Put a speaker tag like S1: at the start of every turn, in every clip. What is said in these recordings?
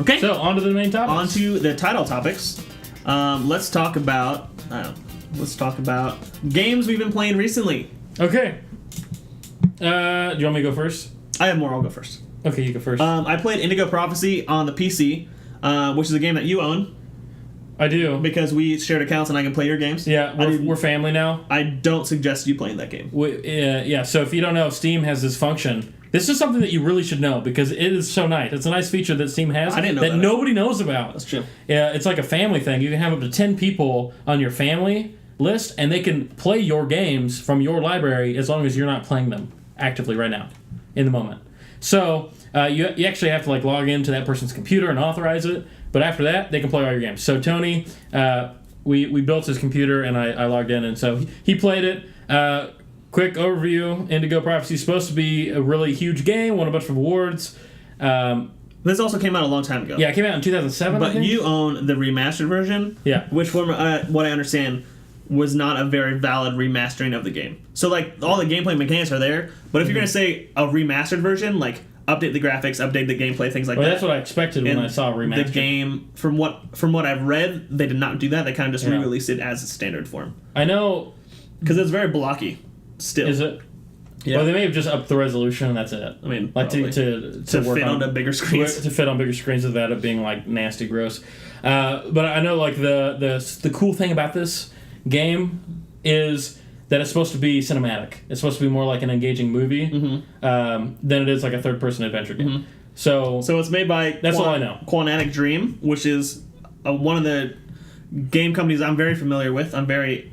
S1: Okay.
S2: So, on to the main topics.
S1: On to the title topics. Let's talk about games we've been playing recently.
S2: Okay. Do you want me to go first?
S1: I have more. I'll go first.
S2: Okay, you go first.
S1: I played Indigo Prophecy on the PC, which is a game that you own.
S2: I do.
S1: Because we shared accounts and I can play your games.
S2: Yeah, we're family now.
S1: I don't suggest you playing that game.
S2: So if you don't know, Steam has this function. This is something that you really should know because it is so nice. It's a nice feature that Steam has
S1: I didn't know
S2: that nobody knows about.
S1: That's true.
S2: Yeah, it's like a family thing. You can have up to 10 people on your family list, and they can play your games from your library as long as you're not playing them actively right now, in the moment. So you actually have to log into that person's computer and authorize it. But after that, they can play all your games. So Tony, we built his computer, and I logged in, and so he played it. Quick overview: Indigo Prophecy is supposed to be a really huge game, won a bunch of awards.
S1: This also came out a long time ago.
S2: Yeah, it came out in 2007.
S1: But you own the remastered version.
S2: Yeah.
S1: Which, from what I understand, was not a very valid remastering of the game. So all the gameplay mechanics are there, but if you're going to say a remastered version, update the graphics, update the gameplay, things like that.
S2: That's what I expected when I saw remastered.
S1: The game, from what I've read, they did not do that. They kind of just re-released it as a standard form.
S2: I know.
S1: Because it's very blocky still.
S2: Is it? Yeah. Well, they may have just upped the resolution and that's it.
S1: I mean,
S2: to work
S1: fit onto bigger screens.
S2: To fit on bigger screens without it being nasty, gross. But I know the cool thing about this game is that it's supposed to be cinematic. It's supposed to be more like an engaging movie than it is like a third-person adventure game. Mm-hmm. So
S1: it's made by
S2: all I know.
S1: Quantic Dream, which is one of the game companies I'm very familiar with. I'm very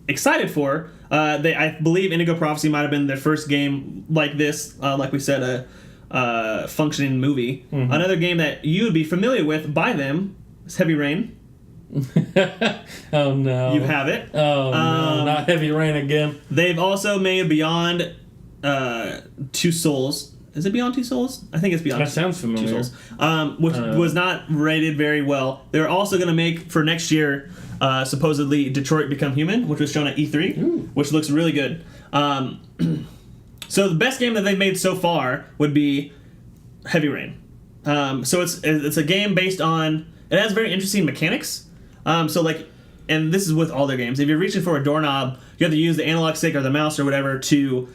S1: excited for. I believe Indigo Prophecy might have been their first game like this. Like we said, a functioning movie. Mm-hmm. Another game that you would be familiar with by them is Heavy Rain.
S2: Oh no!
S1: You have it.
S2: Oh no! Not Heavy Rain again.
S1: They've also made Beyond Two Souls. Is it Beyond Two Souls? I think it's Beyond.
S2: That sounds familiar.
S1: Two Souls, which was not rated very well. They're also going to make for next year, supposedly Detroit Become Human, which was shown at E3, which looks really good. So the best game that they've made so far would be Heavy Rain. So it's a game based on. It has very interesting mechanics. And this is with all their games. If you're reaching for a doorknob, you have to use the analog stick or the mouse or whatever to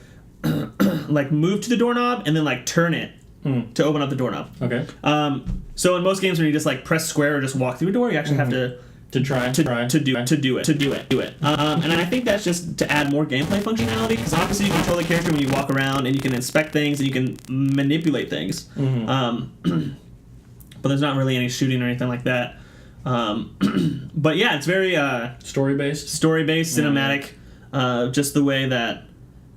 S1: move to the doorknob and then turn it to open up the doorknob.
S2: Okay.
S1: So in most games when you just press square or just walk through a door, you actually have to do it. And I think that's just to add more gameplay functionality because obviously you control the character when you walk around and you can inspect things and you can manipulate things. Mm-hmm. But there's not really any shooting or anything like that. But yeah, it's very
S2: story-based,
S1: cinematic. Just the way that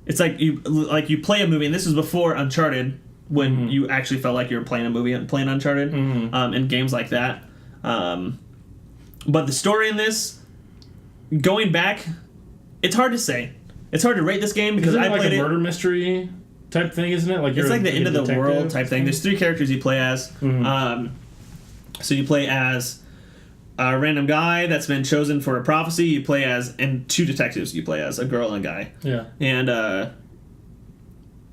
S1: it's you play a movie, and this was before Uncharted, when you actually felt like you were playing a movie and playing Uncharted, and games like that. But the story in this, going back, it's hard to say. It's hard to rate this game because I played
S2: a murder mystery type thing, isn't it?
S1: It's like the end of the world type thing. There's 3 characters you play as. So you play as a random guy that's been chosen for a prophecy. You play as, and 2 detectives. You play as a girl and a guy.
S2: Yeah.
S1: And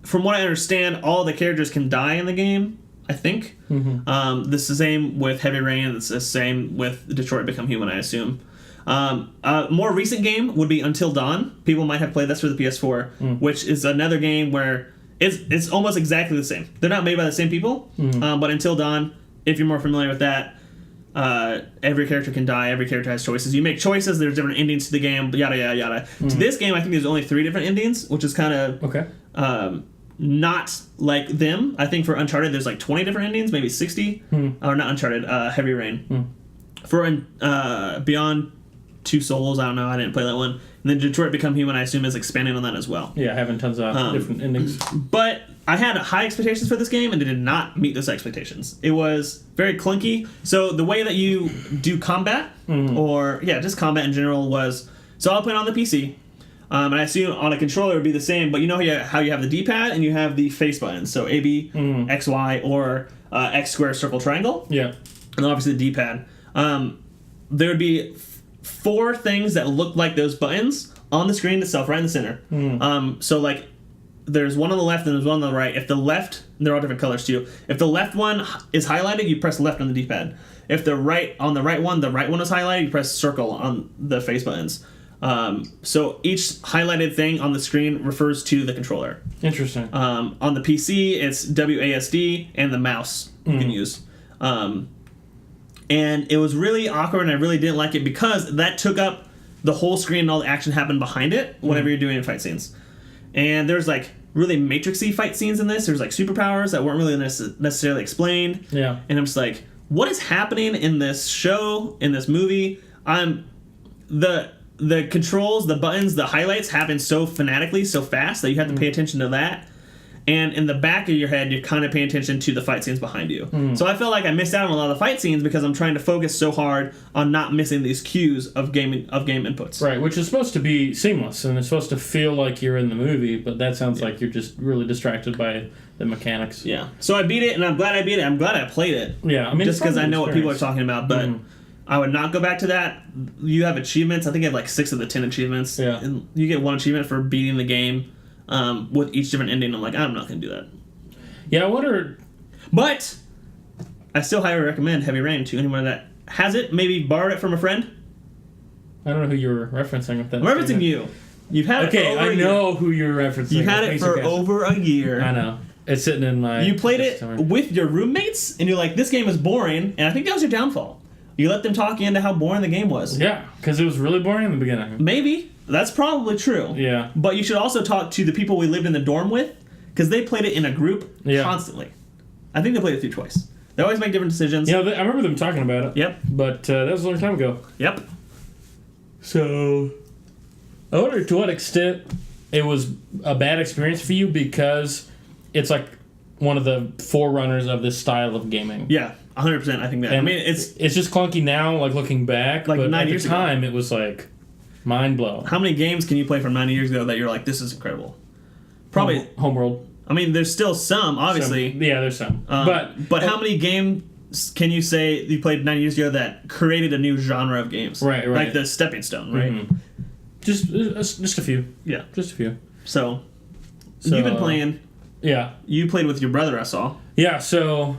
S1: from what I understand, all the characters can die in the game, I think. This is the same with Heavy Rain, and it's the same with Detroit Become Human, I assume. A more recent game would be Until Dawn. People might have played this for the PS4, which is another game where it's almost exactly the same. They're not made by the same people, but Until Dawn, if you're more familiar with that, every character can die, every character has choices. You make choices, there's different endings to the game, yada, yada, yada. To this game, I think there's only 3 different endings, which is kind of not like them. I think for Uncharted, there's 20 different endings, maybe 60. Or not Uncharted, Heavy Rain. For Beyond Two Souls, I don't know, I didn't play that one. And then Detroit Become Human, I assume, is expanding on that as well.
S2: Yeah, having tons of different endings.
S1: But I had high expectations for this game, and it did not meet those expectations. It was very clunky. So the way that you do combat, or just combat in general, was... So I'll play it on the PC, and I assume on a controller it would be the same, but you know how you have the D-pad and you have the face buttons, so A, B, X, Y, or X, square, circle, triangle.
S2: Yeah.
S1: And obviously the D-pad. There would be 4 things that look like those buttons on the screen itself, right in the center. So there's one on the left and there's one on the right. If the left, they're all different colors too. If the left one is highlighted, you press left on the D-pad. If the right one is highlighted, you press circle on the face buttons. So each highlighted thing on the screen refers to the controller.
S2: Interesting.
S1: On the PC, it's WASD and the mouse you can use. And it was really awkward, and I really didn't like it because that took up the whole screen and all the action happened behind it whenever you're doing fight scenes. And there's like really matrixy fight scenes in this. There's like superpowers that weren't really necessarily explained.
S2: Yeah.
S1: And I'm just like, what is happening in this show, in this movie? The controls, the buttons, the highlights happen so fanatically, so fast that you have to pay attention to that. And in the back of your head, you're kind of paying attention to the fight scenes behind you. So I felt like I missed out on a lot of the fight scenes because I'm trying to focus so hard on not missing these cues of game inputs.
S2: Right, which is supposed to be seamless, and it's supposed to feel like you're in the movie, but that sounds like you're just really distracted by the mechanics.
S1: Yeah. So I beat it, and I'm glad I beat it. I'm glad I played it.
S2: Yeah, I mean,
S1: just because I know what people are talking about, but I would not go back to that. You have achievements. I think I have like 6 of the 10 achievements.
S2: Yeah.
S1: And you get 1 achievement for beating the game. With each different ending, I'm like, I'm not going to do that.
S2: Yeah, I wonder...
S1: But I still highly recommend Heavy Rain to anyone that has it. Maybe borrowed it from a friend.
S2: I don't know who you're referencing with that.
S1: I'm referencing you. You've had it for over a year.
S2: I know who you're referencing.
S1: You've had it for over a year.
S2: I know. It's sitting in my...
S1: You played it with your roommates, and you're like, this game is boring, and I think that was your downfall. You let them talk you into how boring the game was.
S2: Yeah, because it was really boring in the beginning.
S1: Maybe. That's probably true.
S2: Yeah.
S1: But you should also talk to the people we lived in the dorm with, because they played it in a group constantly. I think they played it through twice. They always make different decisions.
S2: Yeah, I remember them talking about it.
S1: Yep.
S2: But that was a long time ago.
S1: Yep.
S2: So, I wonder to what extent it was a bad experience for you because it's like one of the forerunners of this style of gaming.
S1: Yeah, 100%. I think that.
S2: And
S1: I mean, it's
S2: just clunky now, like looking back.
S1: Like
S2: but
S1: 9
S2: at
S1: years
S2: the time, it was like mind blowing.
S1: How many games can you play from 9 years ago that you're like, this is incredible? Probably
S2: Homeworld.
S1: I mean, there's still some, obviously.
S2: Yeah, there's some.
S1: But how many games can you say you played 9 years ago that created a new genre of games?
S2: Right.
S1: Like the stepping stone, right?
S2: Mm-hmm. Just a few.
S1: Yeah.
S2: Just a few.
S1: So you've been playing.
S2: Yeah.
S1: You played with your brother, I saw.
S2: Yeah, so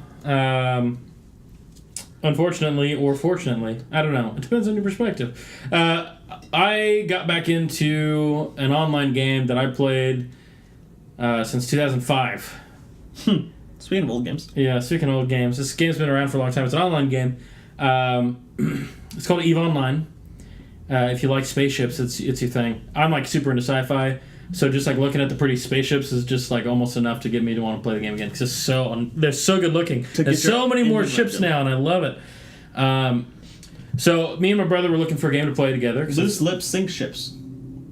S2: unfortunately or fortunately, I don't know. It depends on your perspective. I got back into an online game that I played since 2005.
S1: Speaking of old games.
S2: Yeah, speaking of old games, this game's been around for a long time. It's an online game. It's called EVE Online. If you like spaceships, it's your thing. I'm like super into sci-fi, so just like looking at the pretty spaceships is just like almost enough to get me to want to play the game again because they're so good looking. There's so many more ships now, and I love it. So me and my brother were looking for a game to play together.
S1: Loose lips sink ships.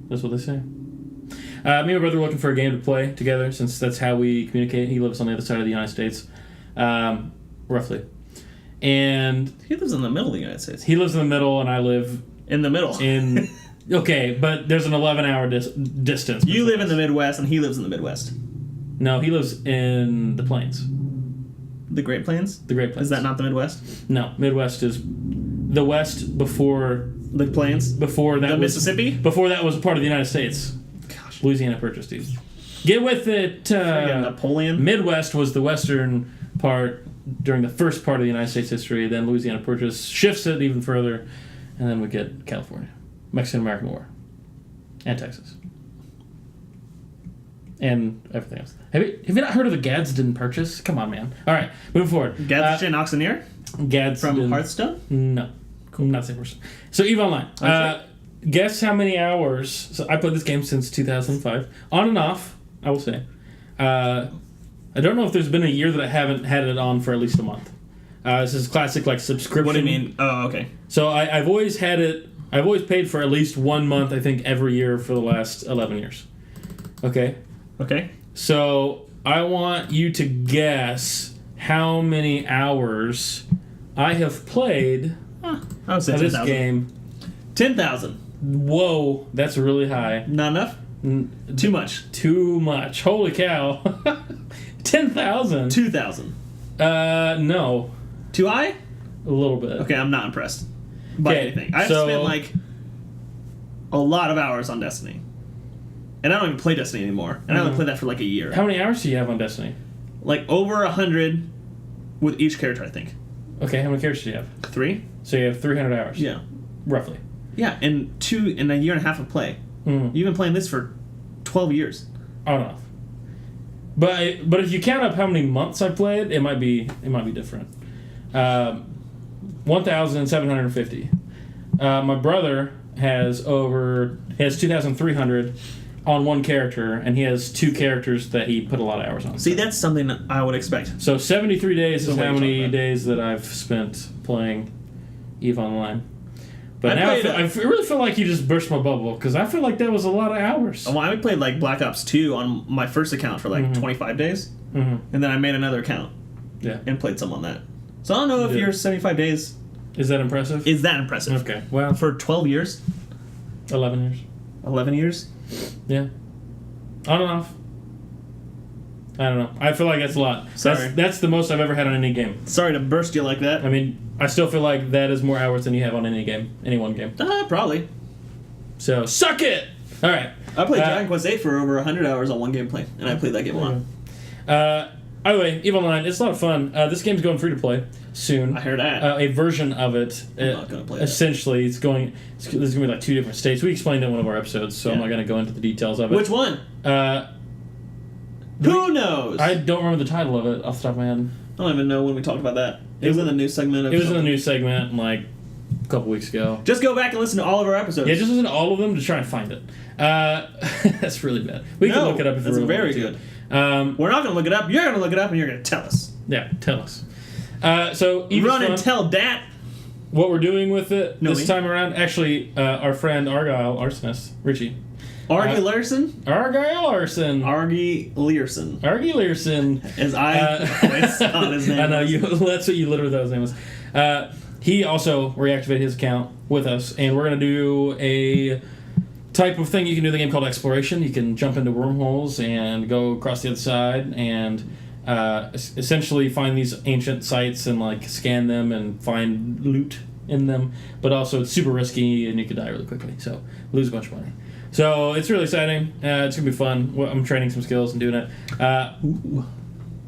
S2: That's what they say. Me and my brother were looking for a game to play together since that's how we communicate. He lives on the other side of the United States, roughly. And
S1: he lives in the middle of the United States.
S2: He lives in the middle, and I live
S1: in the middle.
S2: Okay, but there's an 11-hour distance.
S1: You live in the Midwest, and he lives in the Midwest.
S2: No, he lives in the Plains.
S1: The Great Plains?
S2: The Great Plains.
S1: Is that not the Midwest?
S2: No, Midwest is the West before
S1: the Plains.
S2: Before that
S1: the
S2: was
S1: Mississippi.
S2: Before that was a part of the United States.
S1: Gosh,
S2: Louisiana purchased these. Get with it.
S1: Napoleon.
S2: Midwest was the western part during the first part of the United States history. Then Louisiana Purchase shifts it even further, and then we get California, Mexican-American War, and Texas, and everything else. Have you not heard of the Gadsden Purchase? Come on, man. All right, moving forward.
S1: Gadsden Auctioneer?
S2: Gadsden.
S1: From Hearthstone?
S2: No. Cool. Not the same person. So, EVE Online. Guess how many hours... So, I played this game since 2005. On and off, I will say. I don't know if there's been a year that I haven't had it on for at least a month. This is classic, like, subscription.
S1: What do you mean? Oh, okay.
S2: So, I've always had it... I've always paid for at least 1 month, I think, every year for the last 11 years. Okay?
S1: Okay.
S2: So, I want you to guess how many hours I have played
S1: I would say
S2: this game.
S1: 10,000.
S2: Whoa, that's really high.
S1: Not enough? Too much.
S2: Too much. Holy cow. 10,000.
S1: 2,000.
S2: No.
S1: Too high?
S2: A little bit.
S1: Okay, I'm not impressed by anything. I've spent like a lot of hours on Destiny. and I don't even play Destiny anymore. And I only played that for like a year.
S2: How many hours do you have on Destiny?
S1: Like over 100 with each character, I think.
S2: Okay, how many characters do you have?
S1: 3.
S2: So you have 300 hours.
S1: Yeah.
S2: Roughly.
S1: Yeah, and a year and a half of play. You've been playing this for 12 years.
S2: On and off. But if you count up how many months I played, it might be different. 1,750. My brother has 2,300 on one character, and he has 2 characters that he put a lot of hours on.
S1: See, that's something that I would expect.
S2: So 73 days is how many days that I've spent playing EVE Online. But now I really feel like you just burst my bubble, because I feel like that was a lot of hours.
S1: Well, I played like Black Ops 2 on my first account for like 25 days, and then I made another account and played some on that. So I don't know if your 75 days...
S2: Is that impressive?
S1: Is that impressive?
S2: Okay, well...
S1: For 12 years?
S2: 11 years.
S1: 11 years?
S2: Yeah. On and off. I don't know. I feel like that's a lot.
S1: Sorry.
S2: That's the most I've ever had on any game.
S1: Sorry to burst you like that.
S2: I mean, I still feel like that is more hours than you have on any one game.
S1: Probably.
S2: So, suck it! Alright.
S1: I played Dragon Quest 8 for over 100 hours on one gameplay, and I played that game a lot.
S2: Anyway, EVE Online, it's a lot of fun. This game's going free to play soon.
S1: I heard that.
S2: A version of it.
S1: I'm not going to play it.
S2: Essentially, there's going to be like 2 different states. We explained it in one of our episodes, so I'm not going to go into the details of it.
S1: Which one? Who knows?
S2: I don't remember the title of it off the top of my head.
S1: I don't even know when we talked about that. It was in the news segment.
S2: It was in the news segment like a couple weeks ago.
S1: Just go back and listen to all of our episodes.
S2: Yeah, just listen to all of them to try and find it. That's really bad. We can look it up if
S1: that's
S2: we're
S1: very good. We're not going to look it up. You're going to look it up, and you're going to tell us.
S2: Yeah, tell us. So
S1: run and tell dat.
S2: What we're doing with it this time around, actually, our friend Argyle Arsonist, Richie.
S1: Argy Learson?
S2: Argyle Larson.
S1: Argy Learson.
S2: Argy Learson.
S1: As I always thought his name
S2: I know, that's what you literally thought his name was. He also reactivated his account with us, and we're going to do a type of thing you can do in the game called exploration. You can jump into wormholes and go across the other side and essentially find these ancient sites and like scan them and find loot in them. But also it's super risky and you could die really quickly, so lose a bunch of money. So it's really exciting. It's gonna be fun. I'm training some skills and doing it.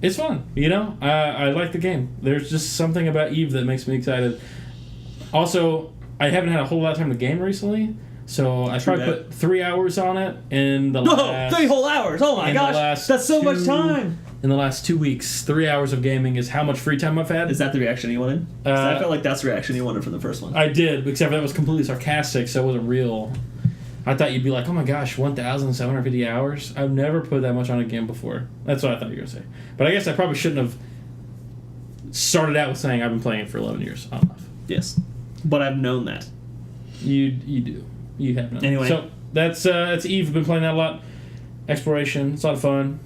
S2: It's fun, you know. I like the game. There's just something about EVE that makes me excited. Also, I haven't had a whole lot of time to game recently, so I probably put 3 hours on it in the last...
S1: 3 whole hours! Oh my gosh! That's so much time!
S2: In the last 2 weeks, 3 hours of gaming is how much free time I've had.
S1: Is that the reaction you wanted? I felt like that's the reaction you wanted from the first one.
S2: I did, except for that was completely sarcastic, so it wasn't real. I thought you'd be like, oh my gosh, 1,750 hours? I've never put that much on a game before. That's what I thought you were going to say. But I guess I probably shouldn't have started out with saying I've been playing it for 11 years. I don't know.
S1: Yes. But I've known that.
S2: You do. You have known.
S1: Anyway.
S2: So that's EVE. I've been playing that a lot. Exploration. It's a lot of fun.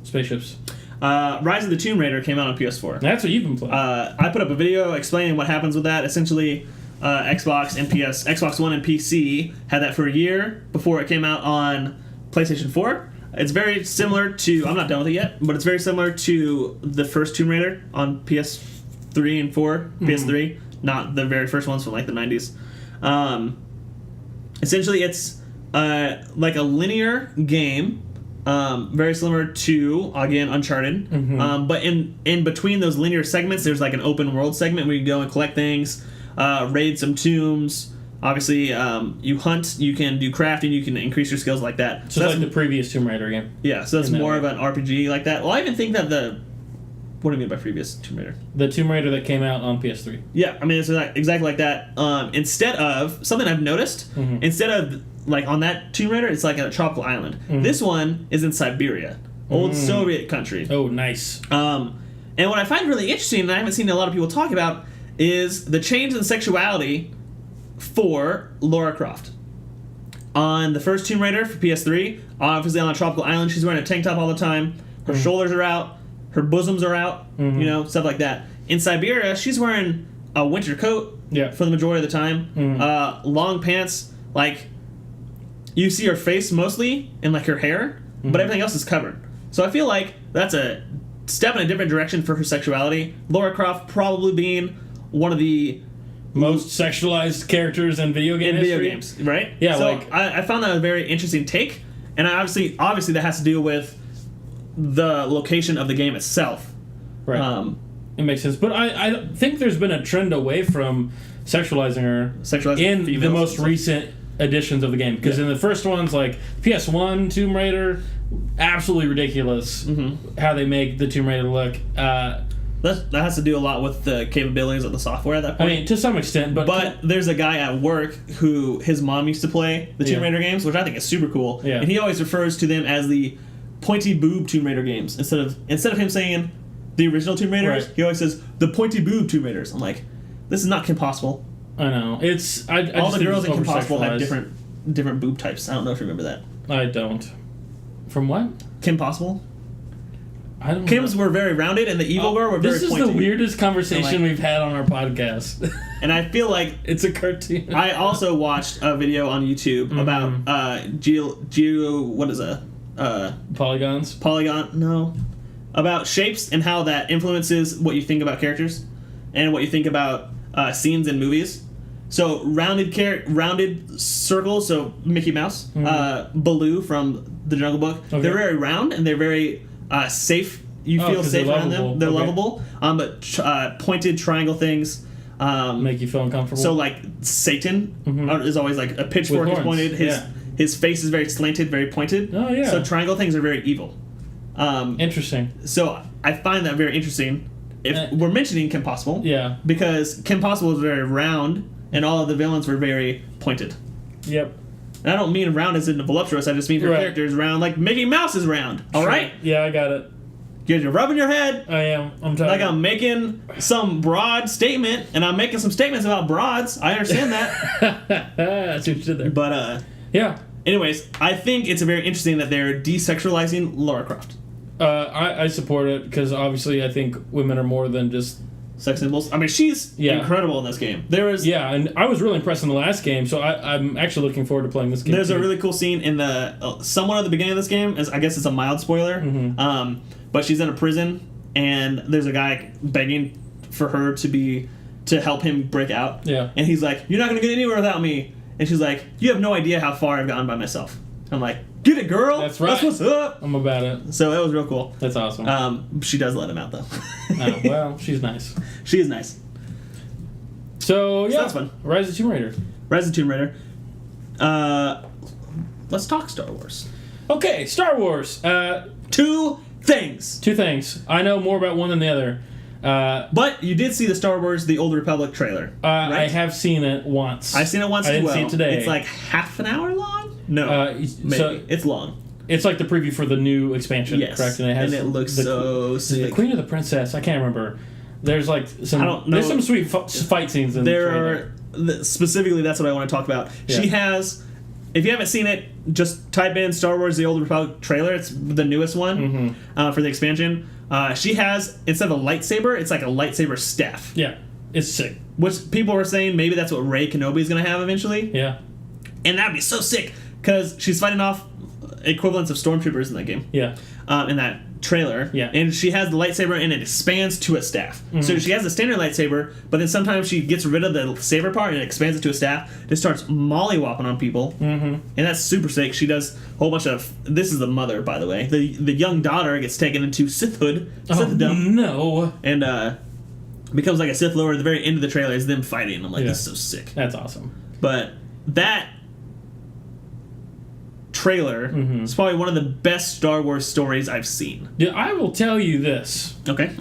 S2: Spaceships.
S1: Rise of the Tomb Raider came out on PS4.
S2: That's what you've been playing.
S1: I put up a video explaining what happens with that. Essentially... Xbox One and PC had that for a year before it came out on PlayStation 4. It's very similar to... I'm not done with it yet, but it's very similar to the first Tomb Raider on PS3 and 4. PS3, not the very first ones from like the 90s. Essentially, it's like a linear game, very similar to, again, Uncharted. But in between those linear segments, there's like an open world segment where you go and collect things, raid some tombs. Obviously, you hunt, you can do crafting, you can increase your skills like that.
S2: So that's like the previous Tomb Raider game.
S1: Yeah, so that's more of an RPG like that. Well, I even think that what do you mean by previous Tomb Raider?
S2: The Tomb Raider that came out on PS3.
S1: Yeah, I mean, it's exactly like that. Instead of, something I've noticed, instead of, like, on that Tomb Raider, it's like a tropical island. This one is in Siberia. Old Soviet country.
S2: Oh, nice.
S1: And what I find really interesting, and I haven't seen a lot of people talk about, is the change in sexuality for Lara Croft. On the first Tomb Raider for PS3, obviously on a tropical island, she's wearing a tank top all the time. Her shoulders are out. Her bosoms are out. You know, stuff like that. In Siberia, she's wearing a winter coat for the majority of the time. Long pants. Like, you see her face mostly and, like, her hair, but everything else is covered. So I feel like that's a step in a different direction for her sexuality. Lara Croft probably being one of the
S2: most sexualized characters in video game history.
S1: Video games, right?
S2: Yeah,
S1: so
S2: like
S1: I found that a very interesting take, and obviously that has to do with the location of the game itself.
S2: Right. It makes sense, but I think there's been a trend away from sexualizing her in the most recent editions of the game, because in the first ones, like PS1 Tomb Raider, absolutely ridiculous how they make the Tomb Raider look.
S1: That has to do a lot with the capabilities of the software at that point.
S2: I mean, to some extent,
S1: but there's a guy at work who his mom used to play the Tomb Raider games, which I think is super cool.
S2: Yeah.
S1: And he always refers to them as the pointy boob Tomb Raider games instead of him saying the original Tomb Raiders.
S2: Right.
S1: He always says the pointy boob Tomb Raiders. I'm like, this is not Kim Possible.
S2: I know it's I
S1: all
S2: just
S1: the girls in Kim Possible have
S2: over-sexualized.
S1: different boob types. I don't know if you remember that.
S2: I don't. From what?
S1: Kim Possible.
S2: I don't
S1: Kim's
S2: know.
S1: were very rounded, and the evil girl were very
S2: pointy.
S1: pointy.
S2: This is the weirdest conversation we've had on our podcast.
S1: And I feel like
S2: it's a cartoon.
S1: I also watched a video on YouTube about what is a
S2: polygons?
S1: No. About shapes and how that influences what you think about characters and what you think about scenes in movies. So rounded circles, so Mickey Mouse, Baloo from the Jungle Book, they're very round and they're very safe. You feel safe around them. They're lovable. But pointed triangle things
S2: make you feel uncomfortable.
S1: So like Satan is always like a pitchfork is pointed. His face is very slanted, very pointed.
S2: Oh yeah.
S1: So triangle things are very evil.
S2: Interesting.
S1: So I find that very interesting. If we're mentioning Kim Possible, because Kim Possible is very round, and all of the villains were very pointed.
S2: Yep.
S1: And I don't mean round as in voluptuous. I just mean her character is round, like Mickey Mouse is round. All right.
S2: Yeah, I got it.
S1: You're rubbing your head.
S2: I am. I'm tired.
S1: Like I'm making some broad statement, and I'm making some statements about broads. I understand that.
S2: That's what you did there.
S1: But
S2: yeah.
S1: Anyways, I think it's very interesting that they're desexualizing Lara Croft.
S2: I support it because obviously I think women are more than just
S1: sex symbols. I mean, she's incredible in this game.
S2: And I was really impressed in the last game, so I'm actually looking forward to playing this game.
S1: There's a really cool scene in the somewhat at the beginning of this game. I guess it's a mild spoiler, but she's in a prison and there's a guy begging for her to help him break out.
S2: Yeah,
S1: and he's like, "You're not gonna get anywhere without me." And she's like, "You have no idea how far I've gotten by myself." I'm like, "Get it, girl.
S2: That's right.
S1: That's what's up."
S2: I'm about it.
S1: So that was real cool.
S2: That's awesome.
S1: She does let him out though.
S2: Oh, well, she's nice.
S1: She is nice.
S2: So yeah,
S1: that's fun.
S2: Rise of Tomb Raider.
S1: Rise of Tomb Raider. Let's talk Star Wars.
S2: Okay, Star Wars.
S1: Two things. I
S2: know more about one than the other.
S1: But you did see the Star Wars The Old Republic trailer, right?
S2: I have seen it once.
S1: I've seen it once
S2: as
S1: well.
S2: I didn't see it today.
S1: It's like half an hour long? No, maybe. So it's long.
S2: It's like the preview for the new expansion, correct?
S1: And it looks so sick.
S2: The Queen of the Princess, I can't remember. There's like some there's some sweet fight scenes in there.
S1: Specifically, that's what I want to talk about. Yeah. She has... If you haven't seen it, just type in Star Wars The Old Republic trailer. It's the newest one for the expansion. She has, instead of a lightsaber, it's like a lightsaber staff.
S2: Yeah, it's sick.
S1: Which people were saying maybe that's what Rey Kenobi is going to have eventually.
S2: Yeah.
S1: And that'd be so sick, because she's fighting off equivalents of stormtroopers in that game.
S2: Yeah.
S1: In that trailer.
S2: Yeah.
S1: And she has the lightsaber and it expands to a staff. So she has a standard lightsaber, but then sometimes she gets rid of the saber part and it expands it to a staff. Just starts mollywopping on people. And that's super sick. She does a whole bunch of... This is the mother, by the way. The young daughter gets taken into Sithhood. Sithdom.
S2: No.
S1: And becomes like a Sith Lord. At the very end of the trailer is them fighting. I'm like, this is so sick.
S2: That's awesome.
S1: But that trailer is probably one of the best Star Wars stories I've seen.
S2: Yeah, I will tell you this.
S1: Okay.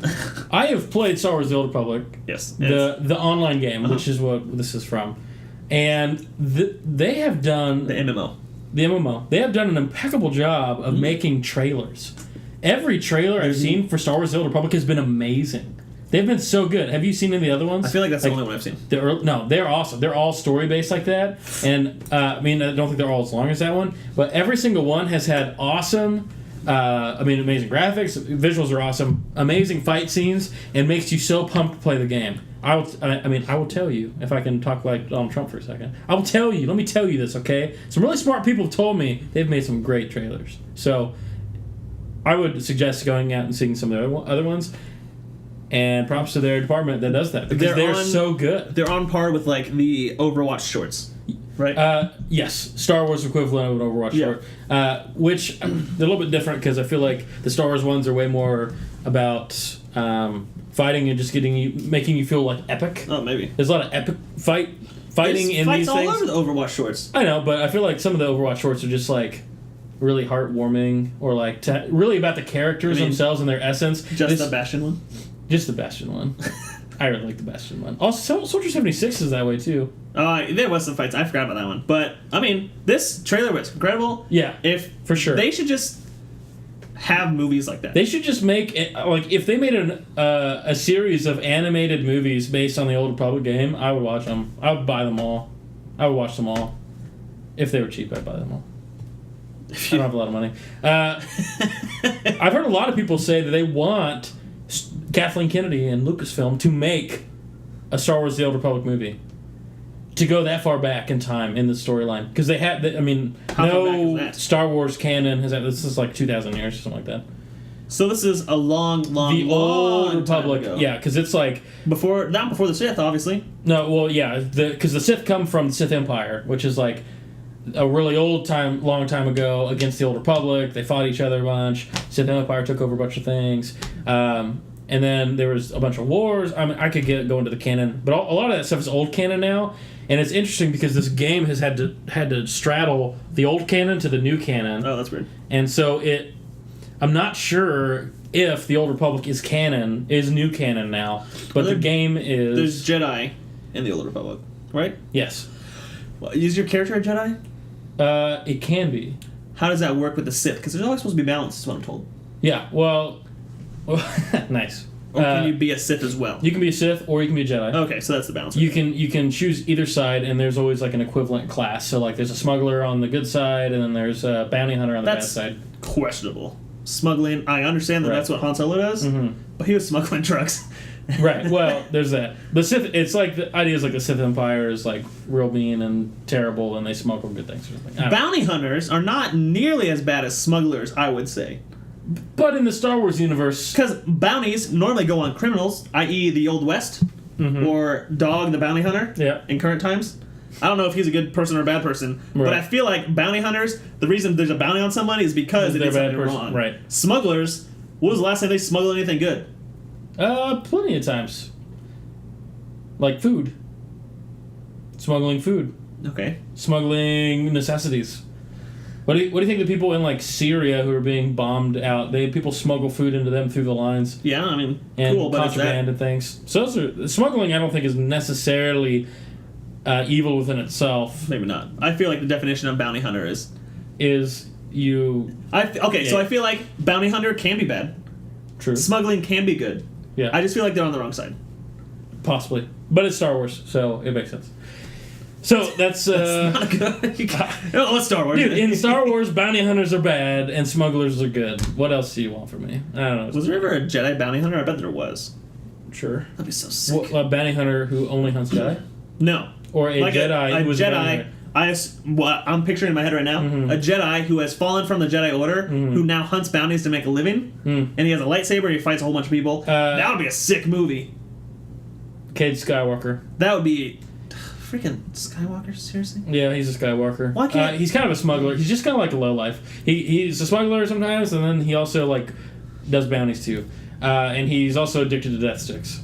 S2: I have played Star Wars The Old Republic.
S1: Yes.
S2: The online game, which is what this is from. And they have done...
S1: The MMO.
S2: The MMO. They have done an impeccable job of making trailers. Every trailer I've seen for Star Wars The Old Republic has been amazing. They've been so good. Have you seen any of the other ones?
S1: I feel like that's the only one I've seen.
S2: They're awesome. They're all story-based like that. And, I don't think they're all as long as that one. But every single one has had awesome, amazing graphics. Visuals are awesome. Amazing fight scenes. And makes you so pumped to play the game. I will tell you, if I can talk like Donald Trump for a second. I will tell you. Let me tell you this, okay? Some really smart people have told me they've made some great trailers. So, I would suggest going out and seeing some of the other ones. And props to their department that does that because they're so good.
S1: They're on par with like the Overwatch shorts, right?
S2: Yes, Star Wars equivalent of an Overwatch short, which they're a little bit different because I feel like the Star Wars ones are way more about fighting and just making you feel like epic.
S1: Oh, maybe
S2: there's a lot of epic fighting in these things.
S1: All over the Overwatch shorts.
S2: I know, but I feel like some of the Overwatch shorts are just like really heartwarming or like really about the characters themselves and their essence.
S1: Just the Bastion one.
S2: Just the Bastion one. I really like the Bastion one. Also, Soldier 76 is that way too.
S1: There was some fights. I forgot about that one. But, I mean, this trailer was incredible.
S2: Yeah, for sure.
S1: They should just have movies like that.
S2: They should just make it, like, if they made a series of animated movies based on the Old Republic game, I would watch them. I would buy them all. I would watch them all. If they were cheap, I'd buy them all. I don't have a lot of money. I've heard a lot of people say that they want Kathleen Kennedy and Lucasfilm to make a Star Wars The Old Republic movie. To go that far back in time in the storyline. Because they had, no Star Wars canon has this is like 2,000 years or something like that.
S1: So this is a long
S2: The Old Republic, yeah, because it's like...
S1: Not before the Sith, obviously.
S2: No, well, yeah, because the Sith come from the Sith Empire, which is like a really long time ago against the Old Republic. They fought each other a bunch. Sith Empire took over a bunch of things. And then there was a bunch of wars. I mean, I could go into the canon, but a lot of that stuff is old canon now, and it's interesting because this game has had to straddle the old canon to the new canon.
S1: Oh, that's weird.
S2: And so I'm not sure if the Old Republic is new canon now, but the game is.
S1: There's Jedi in the Old Republic, right?
S2: Yes.
S1: Well, is your character a Jedi?
S2: It can be.
S1: How does that work with the Sith? Because there's always supposed to be balance, is what I'm told.
S2: Yeah. Well, nice.
S1: Or can you be a Sith as well?
S2: You can be a Sith or you can be a Jedi.
S1: Okay, so that's the balance.
S2: You can choose either side, and there's always like an equivalent class. So like there's a smuggler on the good side, and then there's a bounty hunter on the bad side.
S1: Questionable. Smuggling. I understand that that's what Han Solo does, but he was smuggling drugs.
S2: Right. Well, there's that. The Sith. It's like the idea is like the Sith Empire is like real mean and terrible, and they smuggle good things or something.
S1: Bounty hunters are not nearly as bad as smugglers, I would say.
S2: But in the Star Wars universe...
S1: Because bounties normally go on criminals, i.e. the Old West, or Dog the Bounty Hunter in current times. I don't know if he's a good person or a bad person, but I feel like bounty hunters, the reason there's a bounty on somebody is because they did something wrong.
S2: Right.
S1: Smugglers, when was the last time they smuggled anything good?
S2: Plenty of times. Like food. Smuggling food.
S1: Okay.
S2: Smuggling necessities. What do you think the people in like Syria who are being bombed out? People smuggle food into them through the lines.
S1: Yeah, I mean,
S2: and
S1: cool, but
S2: contraband and things. So smuggling, I don't think is necessarily evil within itself.
S1: Maybe not. I feel like the definition of bounty hunter is
S2: you.
S1: So I feel like bounty hunter can be bad.
S2: True.
S1: Smuggling can be good.
S2: Yeah.
S1: I just feel like they're on the wrong side.
S2: Possibly, but it's Star Wars, so it makes sense. So that's
S1: not good. What's Star Wars?
S2: Dude, in Star Wars, bounty hunters are bad and smugglers are good. What else do you want from me? I don't know.
S1: Was there ever a Jedi bounty hunter? I bet there was.
S2: Sure.
S1: That'd be so sick.
S2: A bounty hunter who only hunts Jedi?
S1: No.
S2: Or a Jedi who was a bounty hunter.
S1: I'm picturing in my head right now, a Jedi who has fallen from the Jedi Order, who now hunts bounties to make a living, and he has a lightsaber and he fights a whole bunch of people. That would be a sick movie.
S2: Cade Skywalker.
S1: That would be... Freaking Skywalker, seriously?
S2: Yeah, he's a Skywalker.
S1: Why can't...
S2: he's kind of a smuggler. He's just kind of like a lowlife. He's a smuggler sometimes, and then he also like does bounties too. And he's also addicted to death sticks.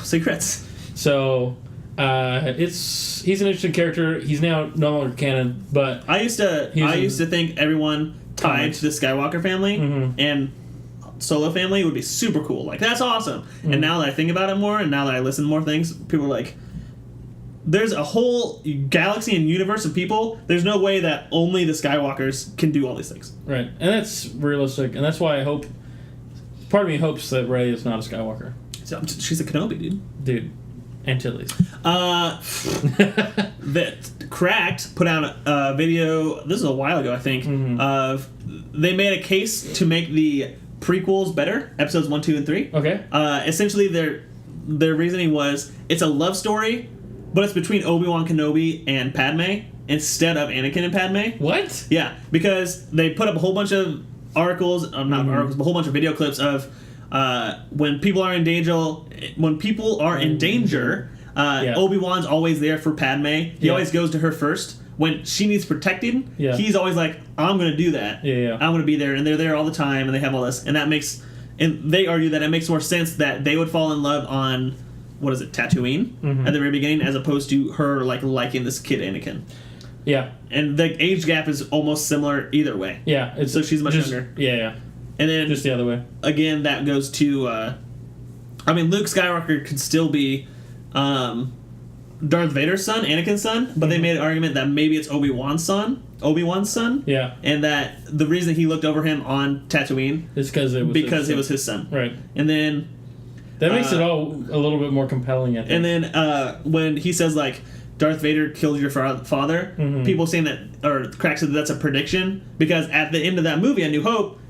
S1: Secrets.
S2: So... he's an interesting character. He's now no longer canon, but
S1: I used to think everyone tied to the Skywalker family and Solo family would be super cool. Like, that's awesome. And now that I think about it more, and now that I listen to more things, people are like, there's a whole galaxy and universe of people. There's no way that only the Skywalkers can do all these things.
S2: Right, and that's realistic, and that's why I hope. Part of me hopes that Rey is not a Skywalker.
S1: She's a Kenobi,
S2: dude. Antilles.
S1: That Cracked put out a video, this is a while ago I think, of they made a case to make the prequels better, episodes 1, 2, and 3.
S2: Okay.
S1: Essentially their reasoning was it's a love story, but it's between Obi-Wan Kenobi and Padme instead of Anakin and Padme.
S2: What?
S1: Yeah, because they put up a whole bunch of articles, not articles, but a whole bunch of video clips of when people are in danger, Obi-Wan's always there for Padme. He always goes to her first. When she needs protecting, he's always like, I'm going to do that. I'm going to be there. And they're there all the time, and they have all this. And that makes... And they argue that it makes more sense that they would fall in love on, Tatooine at the very beginning, as opposed to her, liking this kid Anakin. Yeah. And the age gap is almost similar either way.
S2: Yeah.
S1: So she's much younger.
S2: Yeah.
S1: And then...
S2: Just the other way.
S1: Again, that goes to... Luke Skywalker could still be... Darth Vader's son, Anakin's son, but they made an argument that maybe it's Obi-Wan's son. Yeah. And that the reason he looked over him on Tatooine
S2: is because
S1: it was his son.
S2: Right.
S1: And then...
S2: That makes it all a little bit more compelling, I think.
S1: And then when he says, Darth Vader killed your father, people saying that... Or Crack said that's a prediction, because at the end of that movie, A New Hope,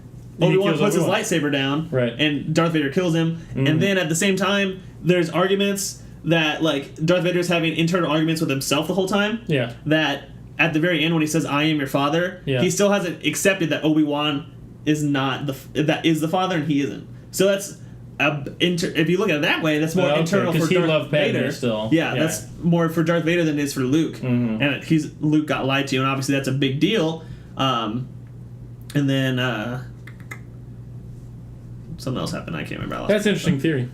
S1: Obi-Wan puts his lightsaber down, and Darth Vader kills him. And then at the same time, there's arguments... that Darth Vader's having internal arguments with himself the whole time. Yeah. That at the very end when he says "I am your father," he still hasn't accepted that Obi-Wan is not that is the father and he isn't. So that's if you look at it that way, that's more internal for Darth Vader.
S2: Still.
S1: Yeah, that's more for Darth Vader than it is for Luke. And Luke got lied to, and obviously that's a big deal. And then something else happened. I can't remember.
S2: That's an interesting theory.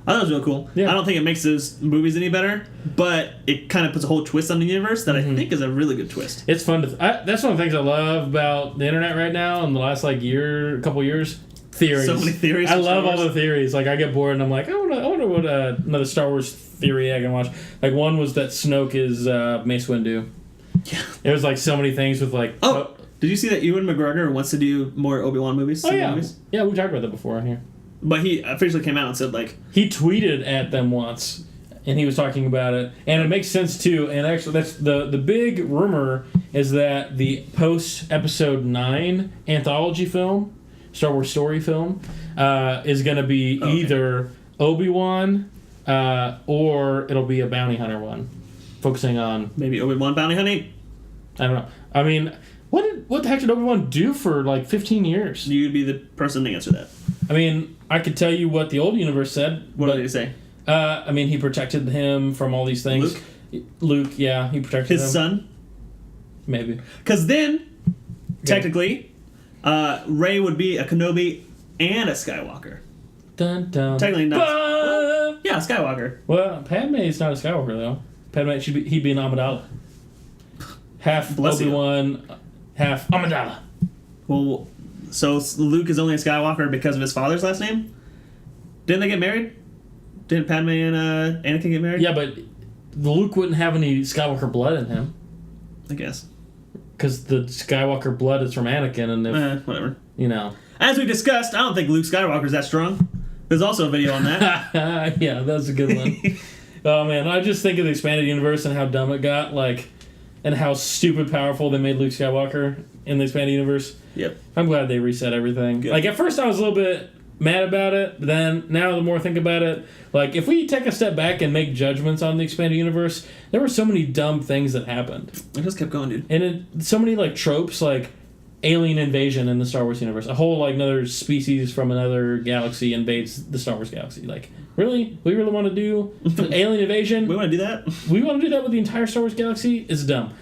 S1: I thought it was real cool. Yeah. I don't think it makes those movies any better, but it kind of puts a whole twist on the universe that I think is a really good twist.
S2: It's fun to... that's one of the things I love about the internet right now in the last couple years. Theories.
S1: So many theories.
S2: I love all the theories. I get bored and I'm like, I wonder what another Star Wars theory I can watch. One was that Snoke is Mace Windu. Yeah. It was so many things with
S1: did you see that Ewan McGregor wants to do more Obi-Wan movies?
S2: Oh yeah. Yeah, we talked about that before on here.
S1: But he officially came out and said,
S2: He tweeted at them once, and he was talking about it. And it makes sense, too. And actually, that's the big rumor is that the post-Episode 9 anthology film, Star Wars story film, is going to be either Obi-Wan or it'll be a bounty hunter one, focusing on...
S1: Maybe Obi-Wan bounty hunting?
S2: I don't know. I mean, what the heck did Obi-Wan do for, 15 years?
S1: You'd be the person to answer that.
S2: I mean, I could tell you what the old universe said.
S1: What did he say?
S2: He protected him from all these things. Luke, yeah, he protected
S1: his son?
S2: Maybe.
S1: Because then, technically, Rey would be a Kenobi and a Skywalker.
S2: Dun, dun.
S1: Technically not. Yeah, Skywalker.
S2: Well, Padme is not a Skywalker, though. Padme, he'd be an Amidala. Half Obi-Wan, half Amidala.
S1: Well... So Luke is only a Skywalker because of his father's last name? Didn't they get married? Didn't Padme and Anakin get married?
S2: Yeah, but Luke wouldn't have any Skywalker blood in him.
S1: I guess.
S2: Because the Skywalker blood is from Anakin, and
S1: whatever.
S2: As
S1: we discussed, I don't think Luke Skywalker's that strong. There's also a video on that.
S2: Yeah, that's a good one. Oh, man, I just think of the expanded universe and how dumb it got, and how stupid powerful they made Luke Skywalker in the expanded universe.
S1: Yep.
S2: I'm glad they reset everything.
S1: Good.
S2: At first I was a little bit mad about it, but then now the more I think about it, if we take a step back and make judgments on the expanded universe, there were so many dumb things that happened.
S1: It just kept going, dude.
S2: And so many tropes alien invasion in the Star Wars universe. A whole another species from another galaxy invades the Star Wars galaxy. Really? We really want to do alien invasion?
S1: We want to do that?
S2: We want to do that with the entire Star Wars galaxy? It's dumb.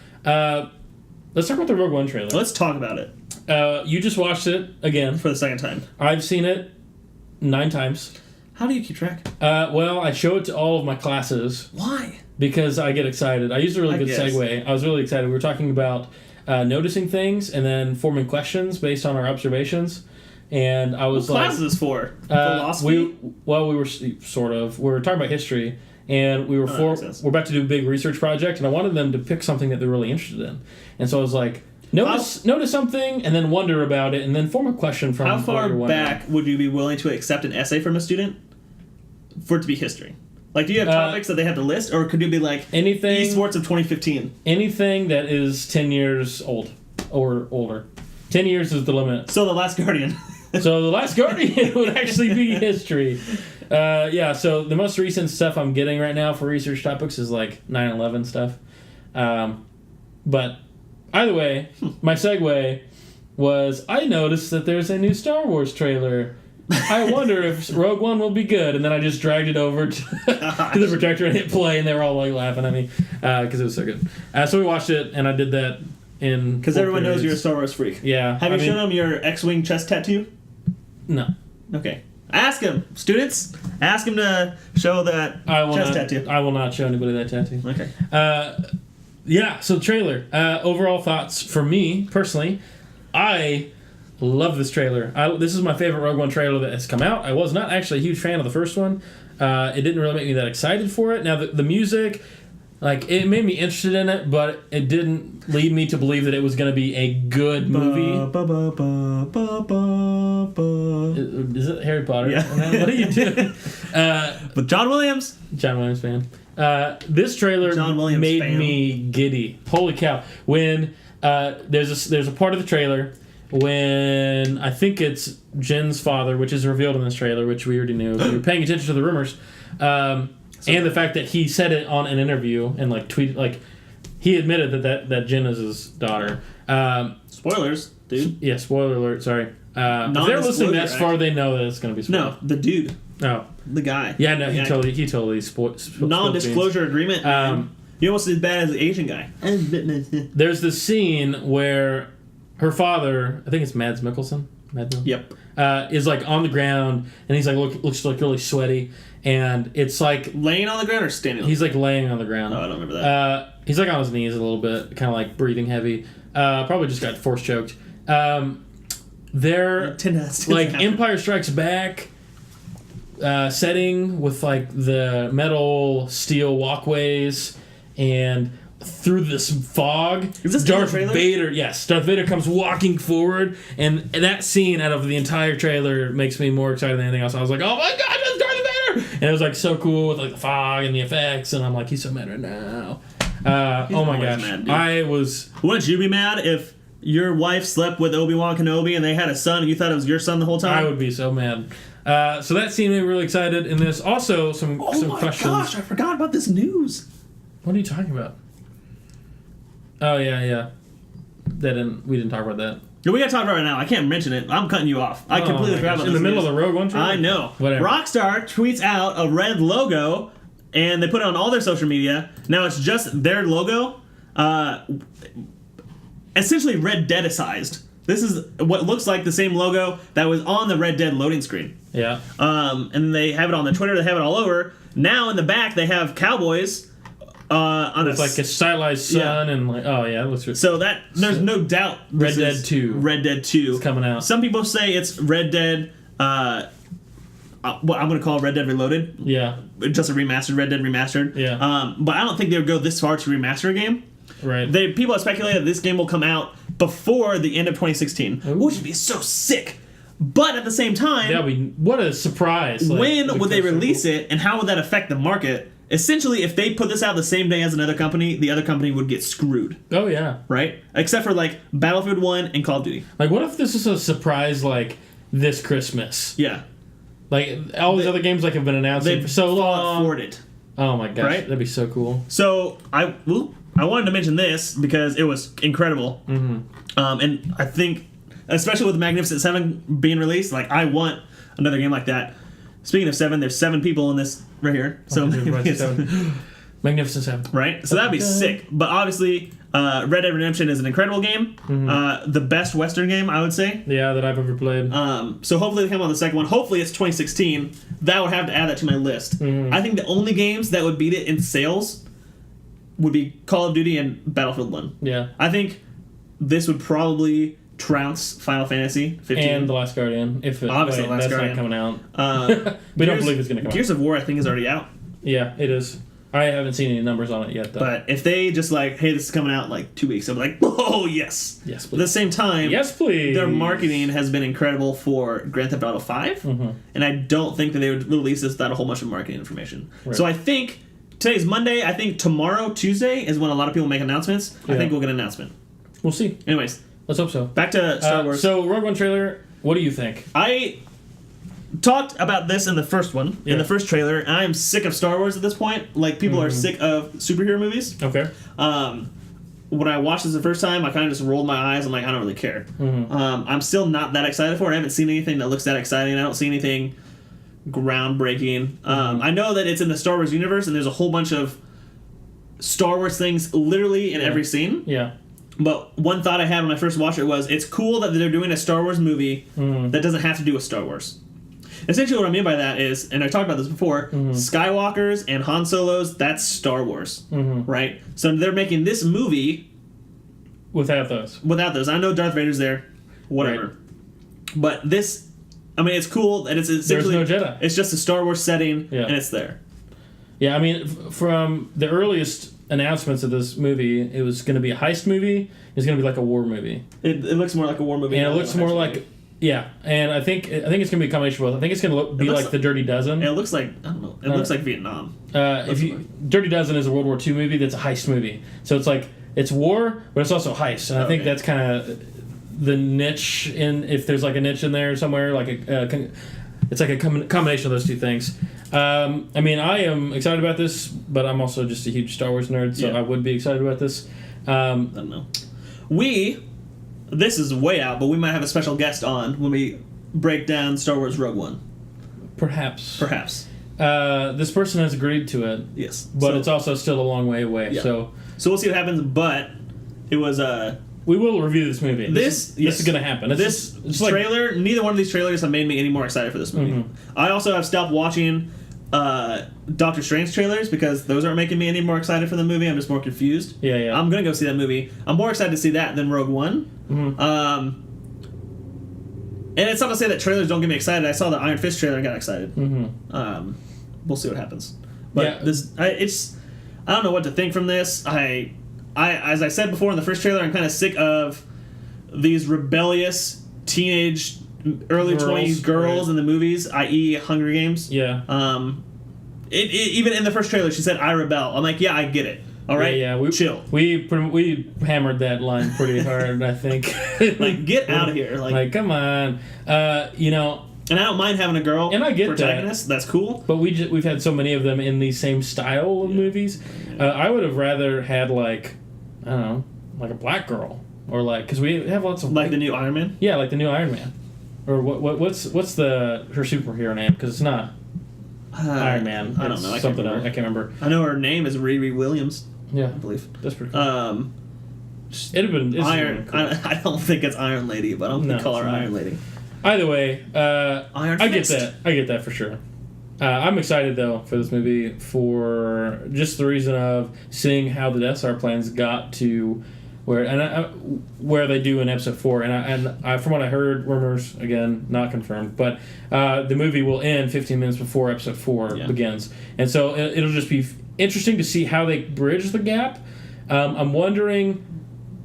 S2: Let's talk about the Rogue One trailer.
S1: Let's talk about it.
S2: You just watched it again.
S1: For the second time.
S2: I've seen it 9 times.
S1: How do you keep track?
S2: Well, I show it to all of my classes.
S1: Why?
S2: Because I get excited. I used a really good segue. I was really excited. We were talking about noticing things and then forming questions based on our observations. And I was
S1: what class is this for? Philosophy?
S2: We were sort of. We were talking about history. And we're about to do a big research project, and I wanted them to pick something that they're really interested in. And so I was like, notice something, and then wonder about it, and then form a question from.
S1: How far back would you be willing to accept an essay from a student for it to be history? Do you have topics that they have to list, or could it be
S2: anything
S1: esports of 2015?
S2: Anything that is 10 years old or older. 10 years is the limit.
S1: So The Last Guardian.
S2: So The Last Guardian would actually be history. So the most recent stuff I'm getting right now for research topics is 9/11 stuff. But either way, my segue was I noticed that there's a new Star Wars trailer I wonder if Rogue One will be good. And then I just dragged it over to the projector and hit play, and they were all like laughing at me because it was so good. So we watched it, and I did that in
S1: because everyone knows you're a Star Wars freak.
S2: Yeah.
S1: Have you shown them your X-wing chest tattoo?
S2: No.
S1: Okay. Ask him, students. Ask him to show that chest tattoo.
S2: I will not show anybody that tattoo.
S1: Okay.
S2: Yeah, so the trailer. Overall thoughts for me, personally, I love this trailer. This is my favorite Rogue One trailer that has come out. I was not actually a huge fan of the first one. It didn't really make me that excited for it. Now, the music, like, it made me interested in it, but it didn't lead me to believe that it was going to be a good movie. Is it Harry Potter?
S1: Yeah.
S2: What are you doing?
S1: With John Williams.
S2: John Williams fan. This trailer made me giddy. Holy cow. When there's a part of the trailer when I think it's Jin's father, which is revealed in this trailer, which we already knew. We were paying attention to the rumors. And the fact that he said it on an interview and he admitted that Jin is his daughter.
S1: Spoilers, dude.
S2: Yeah, spoiler alert. Sorry. If they're listening that far, they know that it's going to be spoiled.
S1: No, the dude.
S2: Oh,
S1: the guy.
S2: Yeah, no, he totally spoiled.
S1: Non-disclosure agreement. You almost as bad as the Asian guy.
S2: There's this scene where her father, I think it's Mads Mikkelsen.
S1: Yep.
S2: Is like on the ground and he's like looks like really sweaty. And it's like
S1: laying on the ground or standing on
S2: He's like laying on the ground.
S1: Oh, I don't remember that.
S2: He's like on his knees a little bit, kind of like breathing heavy. Probably just got force choked. They're like Empire Strikes Back setting with like the metal steel walkways and through this fog.
S1: Is this
S2: Darth Vader? Yes, Darth Vader comes walking forward, and that scene out of the entire trailer makes me more excited than anything else. I was like, oh my god, it's Darth Vader! And it was like so cool with like the fog and the effects, and I'm like, he's so mad right now. Oh my gosh,
S1: mad,
S2: I was.
S1: Wouldn't you be mad if your wife slept with Obi-Wan Kenobi and they had a son and you thought it was your son the whole time?
S2: I would be so mad. So that scene made me really excited. And there's also some questions. Oh my gosh,
S1: I forgot about this news.
S2: What are you talking about? Oh yeah. We didn't talk about that.
S1: Yeah, we gotta talk about it now. I can't mention it. I'm cutting you off. I completely forgot about this.
S2: In the middle of the Rogue One trailer?
S1: I know.
S2: Whatever.
S1: Rockstar tweets out a red logo, and they put it on all their social media. Now it's just their logo, essentially Red Dead-sized. This is what looks like the same logo that was on the Red Dead loading screen.
S2: Yeah.
S1: And they have it on their Twitter. They have it all over. Now in the back they have cowboys.
S2: With like a stylized sun and like it looks really.
S1: So that there's no doubt
S2: Red Dead 2.
S1: Red Dead 2
S2: is coming out.
S1: Some people say it's Red Dead. What I'm going to call Red Dead Reloaded.
S2: Yeah.
S1: Just a remastered Red Dead remastered.
S2: Yeah.
S1: But I don't think they would go this far to remaster a game.
S2: Right.
S1: People have speculated that this game will come out before the end of 2016, which would be so sick. But at the same time,
S2: what a surprise!
S1: When would they release it, and how would that affect the market? Essentially, if they put this out the same day as another company, the other company would get screwed.
S2: Oh, yeah.
S1: Right? Except for, like, Battlefield 1 and Call of Duty.
S2: Like, what if this is a surprise, like, this Christmas?
S1: Yeah.
S2: Like, all these other games, like, have been announcing for so long.
S1: Afford it.
S2: Oh, my gosh.
S1: Right?
S2: That'd be so cool.
S1: So, I wanted to mention this because it was incredible.
S2: Mm-hmm.
S1: And I think, especially with Magnificent 7 being released, like, I want another game like that. Speaking of 7, there's 7 people in this right here. So
S2: Magnificent 7.
S1: Right? So that'd be sick. But obviously, Red Dead Redemption is an incredible game. Mm-hmm. The best Western game, I would say.
S2: Yeah, that I've ever played.
S1: So hopefully they come on the second one. Hopefully it's 2016. That would have to add that to my list. Mm-hmm. I think the only games that would beat it in sales would be Call of Duty and Battlefield 1.
S2: Yeah.
S1: I think this would probably trounce Final Fantasy 15.
S2: And The Last Guardian.
S1: Obviously, The Last Guardian.
S2: Not coming out. We don't believe it's going to come out.
S1: Gears of War, I think, is already out.
S2: Yeah, it is. I haven't seen any numbers on it yet, though.
S1: But if they just like, hey, this is coming out in like 2 weeks, I'm like, oh, yes.
S2: Yes, please.
S1: At the same time,
S2: yes, please.
S1: Their marketing has been incredible for Grand Theft Auto 5. Mm-hmm. And I don't think that they would release this without a whole bunch of marketing information. Right. So I think today's Monday. I think tomorrow, Tuesday, is when a lot of people make announcements. Yeah. I think we'll get an announcement.
S2: We'll see.
S1: Anyways.
S2: Let's hope so.
S1: Back to Star Wars.
S2: So, Rogue One trailer, what do you think?
S1: I talked about this in the first one, in the first trailer, and I am sick of Star Wars at this point. Like, people are sick of superhero movies.
S2: Okay.
S1: when I watched this the first time, I kind of just rolled my eyes. I'm like, I don't really care. I'm still not that excited for it. I haven't seen anything that looks that exciting. I don't see anything groundbreaking. I know that it's in the Star Wars universe, and there's a whole bunch of Star Wars things literally in every scene.
S2: Yeah.
S1: But one thought I had when I first watched it was, it's cool that they're doing a Star Wars movie that doesn't have to do with Star Wars. Essentially what I mean by that is, and I talked about this before, Skywalkers and Han Solos, that's Star Wars, right? So they're making this movie
S2: without those.
S1: I know Darth Vader's there, whatever. Right. But this, I mean, it's cool, and it's essentially...
S2: There's no Jedi.
S1: It's just a Star Wars setting, and it's there.
S2: Yeah, I mean, from the earliest announcements of this movie, it was going to be a heist movie. It's going to be like a war movie.
S1: It looks more like a war movie.
S2: And it looks more like... Movie. Yeah, and I think it's going to be a combination of both. I think it's going to be like The Dirty Dozen.
S1: It looks like, I don't know, it looks like Vietnam.
S2: Dirty Dozen is a World War II movie that's a heist movie. So it's like, it's war, but it's also heist. And I think that's kind of the niche, if there's like a niche in there somewhere, like it's like a combination of those two things. I mean, I am excited about this, but I'm also just a huge Star Wars nerd, so I would be excited about this.
S1: I don't know. This is way out, but we might have a special guest on when we break down Star Wars Rogue One.
S2: Perhaps.
S1: This
S2: person has agreed to it.
S1: Yes.
S2: But it's also still a long way away. Yeah. So
S1: we'll see what happens, but it was...
S2: we will review this movie. This is going to happen.
S1: This trailer, neither one of these trailers have made me any more excited for this movie. I also have stopped watching Doctor Strange trailers because those aren't making me any more excited for the movie. I'm just more confused.
S2: Yeah.
S1: I'm going to go see that movie. I'm more excited to see that than Rogue One. And it's not to say that trailers don't get me excited. I saw the Iron Fist trailer and got excited. We'll see what happens. But I don't know what to think from this. I as I said before in the first trailer, I'm kind of sick of these rebellious teenage, early 20s girls in the movies, i.e. Hunger Games.
S2: Yeah.
S1: Even in the first trailer, she said, "I rebel." I'm like, yeah, I get it. All right, chill.
S2: We hammered that line pretty hard, I think.
S1: Like, get out of here.
S2: Like, come on.
S1: And I don't mind having a girl protagonist. That's cool.
S2: But we've had so many of them in the same style of movies. I would have rather had, like, I don't know, like a black girl. Or, like, because we have lots of...
S1: Like the new Iron Man?
S2: Yeah, like the new Iron Man. Or what's her superhero name? Because it's not Iron Man.
S1: I don't know. I
S2: can't remember.
S1: I know her name is Riri Williams.
S2: Yeah.
S1: I believe.
S2: That's pretty cool. It'd have been...
S1: Iron... Cool. I don't think it's Iron Lady, but I'm going to call her Iron Lady.
S2: Either way,
S1: I
S2: get that. I get that for sure. I'm excited, though, for this movie for just the reason of seeing how the Death Star plans got to where they do in Episode 4. And I, from what I heard, rumors, again, not confirmed, but the movie will end 15 minutes before Episode 4 begins. And so it'll just be interesting to see how they bridge the gap. I'm wondering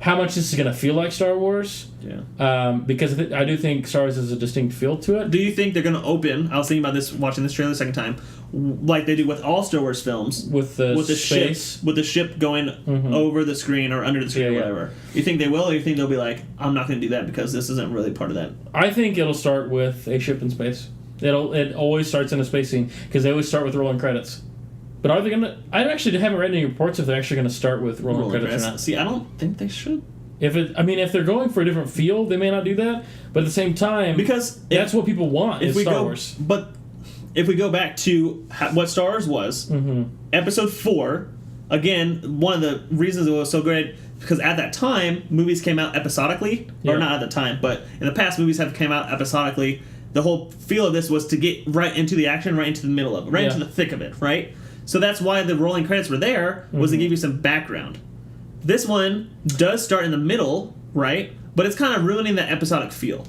S2: how much this is going to feel like Star Wars.
S1: Yeah.
S2: Because I do think Star Wars has a distinct feel to it.
S1: Do you think they're going to open, I was thinking about this watching this trailer the second time, like they do with all Star Wars films,
S2: with the
S1: ship going over the screen or under the screen or whatever. You think they will, or you think they'll be like, I'm not going to do that because this isn't really part of that?
S2: I think it'll start with a ship in space. It always starts in a space scene because they always start with rolling credits. But are they going to... I actually haven't read any reports if they're actually going to start with rolling credits or not.
S1: See, I don't think they should.
S2: If they're going for a different feel, they may not do that. But at the same time... Because... That's what people want, is Star Wars.
S1: But if we go back to what Star Wars was, Episode 4, again, one of the reasons it was so great, because at that time, movies came out episodically. Or not at the time, but in the past, movies have came out episodically. The whole feel of this was to get right into the action, right into the middle of it, right into the thick of it, right? So that's why the rolling credits were there, was to give you some background. This one does start in the middle, right? But it's kind of ruining that episodic feel.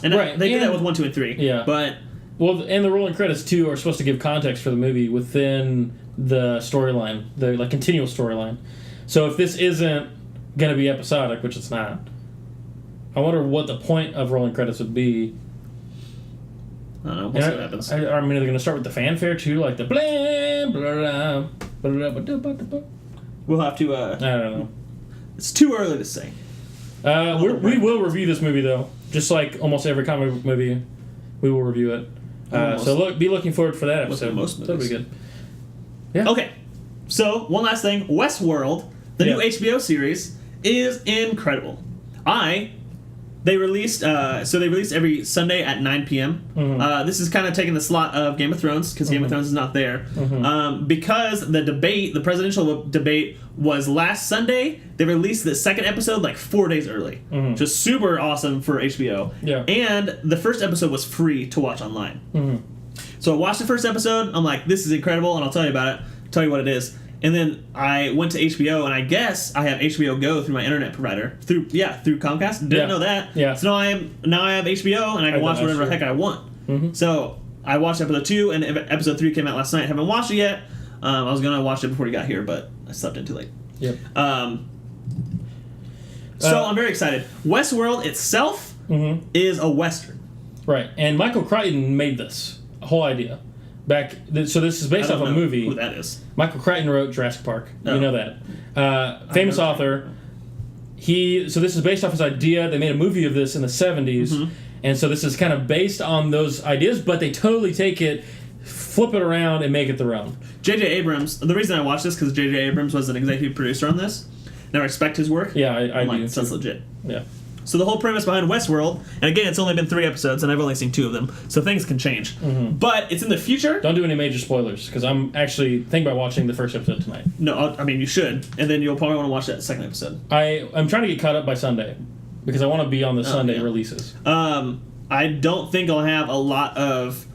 S1: And they did that with 1, 2, and 3.
S2: Yeah.
S1: But...
S2: Well, and the rolling credits, too, are supposed to give context for the movie within the storyline, the continual storyline. So if this isn't going to be episodic, which it's not, I wonder what the point of rolling credits would be.
S1: I don't know. We'll see what happens.
S2: I mean, are they going to start with the fanfare, too? Like the blah, blah, blah, blah, blah, blah.
S1: We'll have to...
S2: I don't know.
S1: It's too early to say.
S2: We will review this movie, though. Just like almost every comic book movie, we will review it. So be looking forward for that episode.
S1: Most
S2: that'll be good. Yeah.
S1: Okay. So, one last thing. Westworld, the new HBO series, is incredible. They released every Sunday at 9 p.m. This is kind of taking the slot of Game of Thrones because Game of Thrones is not there. Because the presidential debate was last Sunday, they released the second episode like 4 days early. Just super awesome for HBO.
S2: Yeah.
S1: And the first episode was free to watch online. So I watched the first episode. I'm like, this is incredible, and I'll tell you about it. Tell you what it is. And then I went to HBO, and I guess I have HBO Go through my internet provider through Comcast. Didn't know that.
S2: Yeah.
S1: So now I have HBO, and I can watch whatever the heck I want. So I watched episode 2, and episode 3 came out last night. I haven't watched it yet. I was gonna watch it before you got here, but I slept in too late.
S2: Yep.
S1: So I'm very excited. Westworld itself is a western.
S2: Right, and Michael Crichton made this whole idea. So this is based off a movie.
S1: Who that is?
S2: Michael Crichton wrote Jurassic Park. You know that. Famous author. So this is based off his idea. They made a movie of this in the 70s. And so this is kind of based on those ideas, but they totally take it, flip it around, and make it their own.
S1: J.J. Abrams, the reason I watched this because J.J. Abrams was an executive producer on this. And I respect his work.
S2: Yeah, I do.
S1: Sounds legit.
S2: Yeah.
S1: So the whole premise behind Westworld, and again, it's only been 3 episodes, and I've only seen 2 of them, so things can change. But it's in the future.
S2: Don't do any major spoilers, because I'm actually thinking about watching the first episode tonight.
S1: No, you should, and then you'll probably want to watch that second episode.
S2: I'm trying to get caught up by Sunday, because I want to be on the Sunday releases.
S1: I don't think I'll have a lot of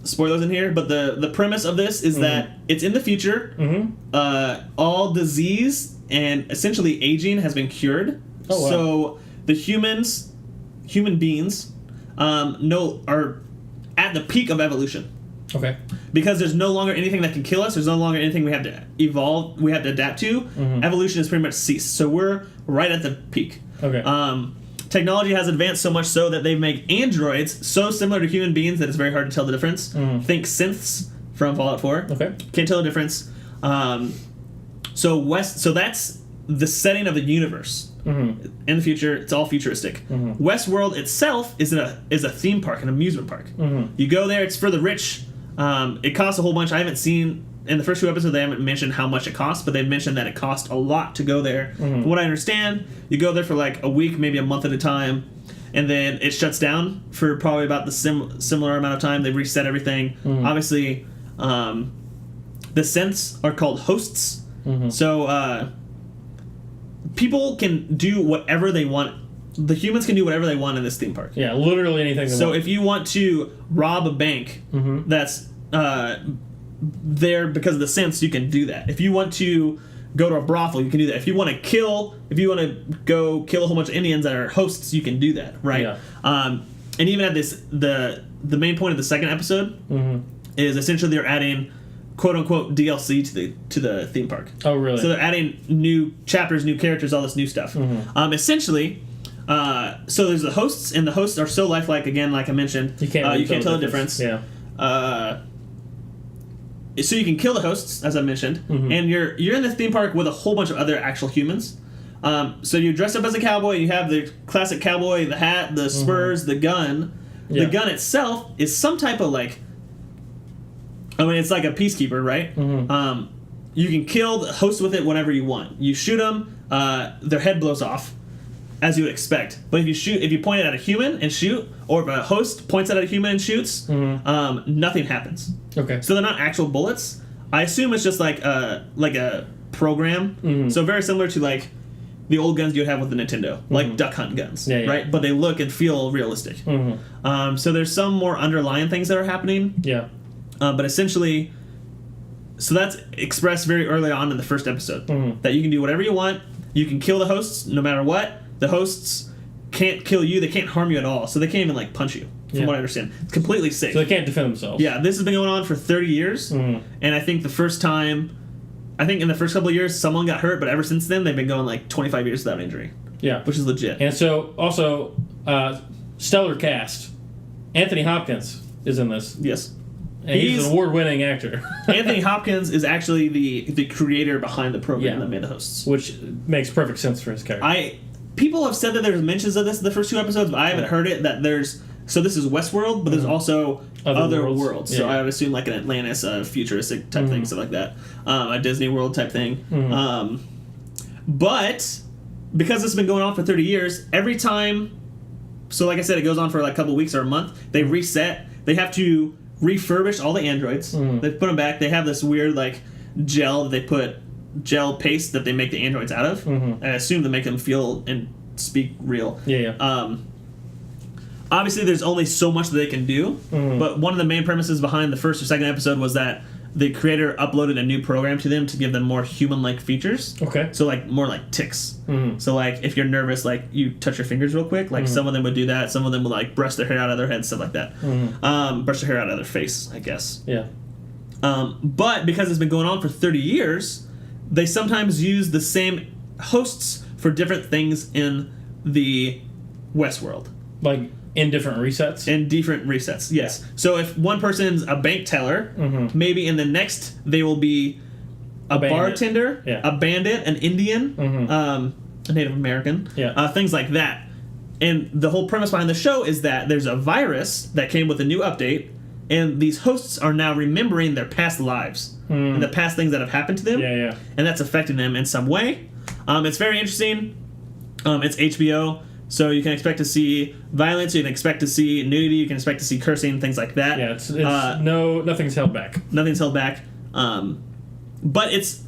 S1: spoilers in here, but the premise of this is that it's in the future. All disease and essentially aging has been cured.
S2: Oh, wow.
S1: So the human beings, are at the peak of evolution.
S2: Okay.
S1: Because there's no longer anything that can kill us. There's no longer anything we have to evolve. We have to adapt to. Evolution has pretty much ceased. So we're right at the peak.
S2: Okay.
S1: Technology has advanced so much so that they've made androids so similar to human beings that it's very hard to tell the difference. Think synths from Fallout 4.
S2: Okay.
S1: Can't tell the difference. So that's the setting of the universe. In the future, it's all futuristic. Westworld itself is a theme park, an amusement park. You go there; it's for the rich. It costs a whole bunch. I haven't seen in the first 2 episodes. They haven't mentioned how much it costs, but they've mentioned that it costs a lot to go there. From what I understand, you go there for like a week, maybe a month at a time, and then it shuts down for probably about the similar amount of time. They reset everything. Obviously, the synths are called hosts. So. People can do whatever they want. The humans can do whatever they want in this theme park.
S2: Yeah, literally anything they want.
S1: So if you want to rob a bank that's there because of the synths, you can do that. If you want to go to a brothel, you can do that. If you want to go kill a whole bunch of Indians that are hosts, you can do that, right?
S2: Yeah.
S1: And even at this, the main point of the second episode is essentially they're adding quote unquote DLC to the theme park.
S2: Oh, really?
S1: So they're adding new chapters, new characters, all this new stuff. Essentially, so there's the hosts, and the hosts are so lifelike. Again, like I mentioned, you can't tell the difference.
S2: Yeah.
S1: So you can kill the hosts, as I mentioned, and you're in the theme park with a whole bunch of other actual humans. So you dress up as a cowboy. You have the classic cowboy, the hat, the spurs, the gun. Yeah. The gun itself is some type of it's like a peacekeeper, right? You can kill the host with it whenever you want. You shoot them, their head blows off, as you would expect. But if you point it at a human and shoot, or if a host points it at a human and shoots, nothing happens.
S2: Okay.
S1: So they're not actual bullets. I assume it's just like a program. So very similar to like the old guns you'd have with the Nintendo, like duck hunt guns, right? But they look and feel realistic. So there's some more underlying things that are happening.
S2: Yeah.
S1: But essentially, so that's expressed very early on in the first episode, that you can do whatever you want. You can kill the hosts no matter what. The hosts can't kill you. They can't harm you at all. So they can't even punch you, from what I understand. It's completely safe.
S2: So they can't defend themselves.
S1: Yeah, this has been going on for 30 years. And I think in the first couple of years, someone got hurt. But ever since then, they've been going 25 years without injury.
S2: Yeah.
S1: Which is legit.
S2: And so, also, stellar cast. Anthony Hopkins is in this.
S1: Yes.
S2: And he's an award-winning actor.
S1: Anthony Hopkins is actually the creator behind the program that made the hosts.
S2: Which makes perfect sense for his character.
S1: People have said that there's mentions of this in the first 2 episodes, but I haven't heard it that there's... So this is Westworld, but there's also other worlds. So I would assume an Atlantis, futuristic type thing, stuff like that. A Disney World type thing. But because it's been going on for 30 years, every time, so like I said, it goes on for like a couple of weeks or a month, they reset, they have to refurbish all the androids, they put them back, they have this weird like gel paste that they make the androids out of, and I assume to make them feel and speak real. Obviously there's only so much that they can do, but one of the main premises behind the first or second episode was that the creator uploaded a new program to them to give them more human-like features. Okay. So, like, more like ticks. So, like, if you're nervous, like, you touch your fingers real quick. Like, some of them would do that. Some of them would, like, brush their hair out of their head, stuff like that. Brush their hair out of their face, I guess. Yeah. But because it's been going on for 30 years, they sometimes use the same hosts for different things in the Westworld.
S2: Like... In different resets?
S1: In different resets, yes. Yeah. So if one person's a bank teller, maybe in the next they will be a bartender, a bandit, an Indian, a Native American, things like that. And the whole premise behind the show is that there's a virus that came with a new update, and these hosts are now remembering their past lives and the past things that have happened to them, and that's affecting them in some way. It's very interesting. It's HBO. So you can expect to see violence, you can expect to see nudity, you can expect to see cursing, things like that.
S2: Yeah, it's nothing's held back.
S1: Nothing's held back. But it's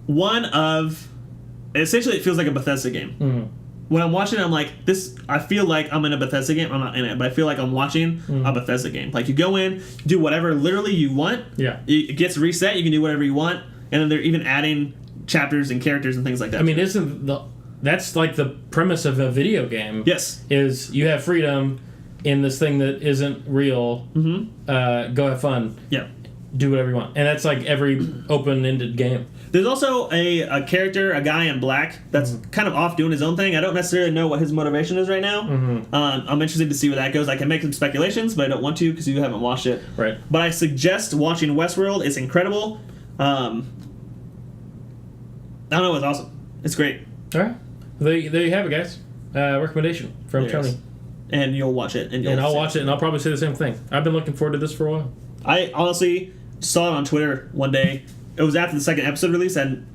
S1: one of... Essentially, it feels like a Bethesda game. When I'm watching it, I'm like, I feel like I'm in a Bethesda game. I'm not in it, but I feel like I'm watching a Bethesda game. Like, you go in, do whatever literally you want. Yeah. It gets reset, you can do whatever you want. And then they're even adding chapters and characters and things like that.
S2: I mean, that's like the premise of a video game.
S1: Yes.
S2: Is you have freedom in this thing that isn't real. Go have fun. Yeah. Do whatever you want. And that's like every open-ended game.
S1: There's also a character, a guy in black, that's kind of off doing his own thing. I don't necessarily know what his motivation is right now. I'm interested to see where that goes. I can make some speculations, but I don't want to because you haven't watched it. Right. But I suggest watching Westworld. It's incredible. I don't know. It's awesome. It's great.
S2: All right. There you have it, guys. Recommendation from Tony.
S1: And you'll watch it.
S2: And I'll watch it, and I'll probably say the same thing. I've been looking forward to this for a while.
S1: I honestly saw it on Twitter one day. It was after the second episode release, and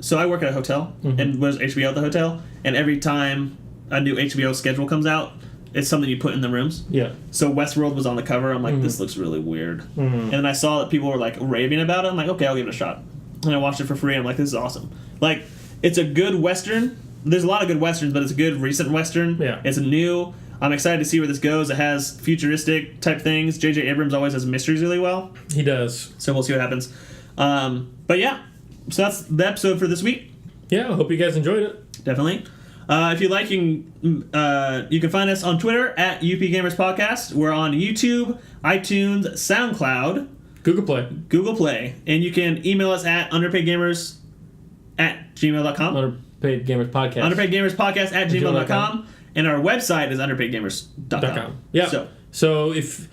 S1: so I work at a hotel, and there's HBO at the hotel, and every time a new HBO schedule comes out, it's something you put in the rooms. Yeah. So Westworld was on the cover. I'm like, this looks really weird. And then I saw that people were, like, raving about it. I'm like, okay, I'll give it a shot. And I watched it for free, and I'm like, this is awesome. Like, it's a good Western. There's a lot of good Westerns, but it's a good recent Western. Yeah. It's new. I'm excited to see where this goes. It has futuristic type things. J.J. Abrams always has mysteries really well.
S2: He does.
S1: So we'll see what happens. But yeah, so that's the episode for this week.
S2: Yeah, I hope you guys enjoyed it.
S1: Definitely. If you like, you can find us on Twitter at UP Gamers Podcast. We're on YouTube, iTunes, SoundCloud, Google Play, and you can email us at underpaidgamers@gmail.com.
S2: Underpaidgamerspodcast.
S1: Underpaidgamerspodcast@gmail.com. And our website is underpaidgamers.com.
S2: Yeah. So if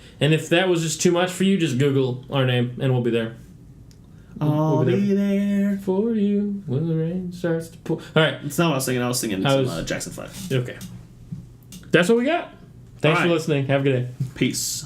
S2: that was just too much for you, just Google our name and we'll be there.
S1: I'll be there
S2: for you when the rain starts to pour. All right.
S1: It's not what I was singing. I was singing some Jackson 5.
S2: Okay. That's what we got. Thanks for listening. Have a good day.
S1: Peace.